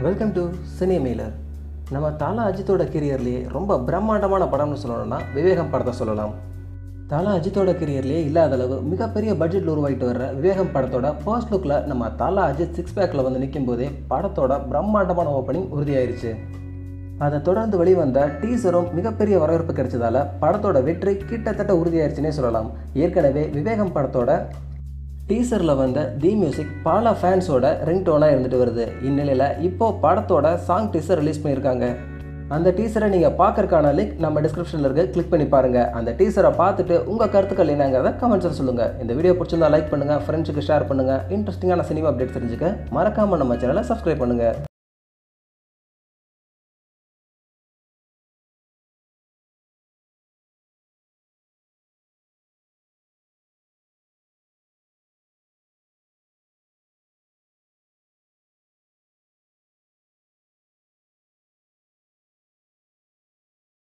Welcome to சினிமேலர். நம்ம தல அஜித்தோட கெரியர்லேயே ரொம்ப பிரம்மாண்டமான படம்னு சொல்லணும்னா விவேகம் படத்தை சொல்லலாம். தல அஜித்தோட கெரியர்லேயே இல்லாத அளவு மிகப்பெரிய பட்ஜெட்டில் உருவாகிட்டு வர்ற விவேகம் படத்தோட ஃபர்ஸ்ட் லுக்கில் நம்ம தல அஜித் சிக்ஸ் பேக்கில் வந்து நிற்கும் போதே படத்தோட பிரம்மாண்டமான ஓப்பனிங் உறுதியாயிருச்சு. அதை தொடர்ந்து வெளிவந்த டீசரும் மிகப்பெரிய வரவேற்பு கிடைச்சதால படத்தோட வெற்றி கிட்டத்தட்ட உறுதியாயிருச்சுன்னே சொல்லலாம். ஏற்கனவே விவேகம் படத்தோட டீசரில் வந்த தி மியூசிக் பல ஃபேன்ஸோட ரிங்டோனாக இருந்துட்டு வருது. இந்நிலையில் இப்போது படத்தோட சாங் டீசர் ரிலீஸ் பண்ணியிருக்காங்க. அந்த டீசரை நீங்கள் பார்க்கறதுக்கான லிங்க் நம்ம டிஸ்கிரிப்ஷனில் இருக்க கிளிக் பண்ணி பாருங்கள். அந்த டீசரை பார்த்துட்டு உங்கள் கருத்துக்கள் என்னங்கிறத கமெண்ட்ஸில் சொல்லுங்கள். இந்த வீடியோ பிடிச்சிருந்தா லைக் பண்ணுங்கள், ஃப்ரெண்ட்ஸுக்கு ஷேர் பண்ணுங்கள். இன்ட்ரெஸ்டிங்கான சினிமா அப்டேட் தெரிஞ்சுக்க மறக்காமல் நம்ம சேனலை சப்ஸ்கிரைப் பண்ணுங்கள்.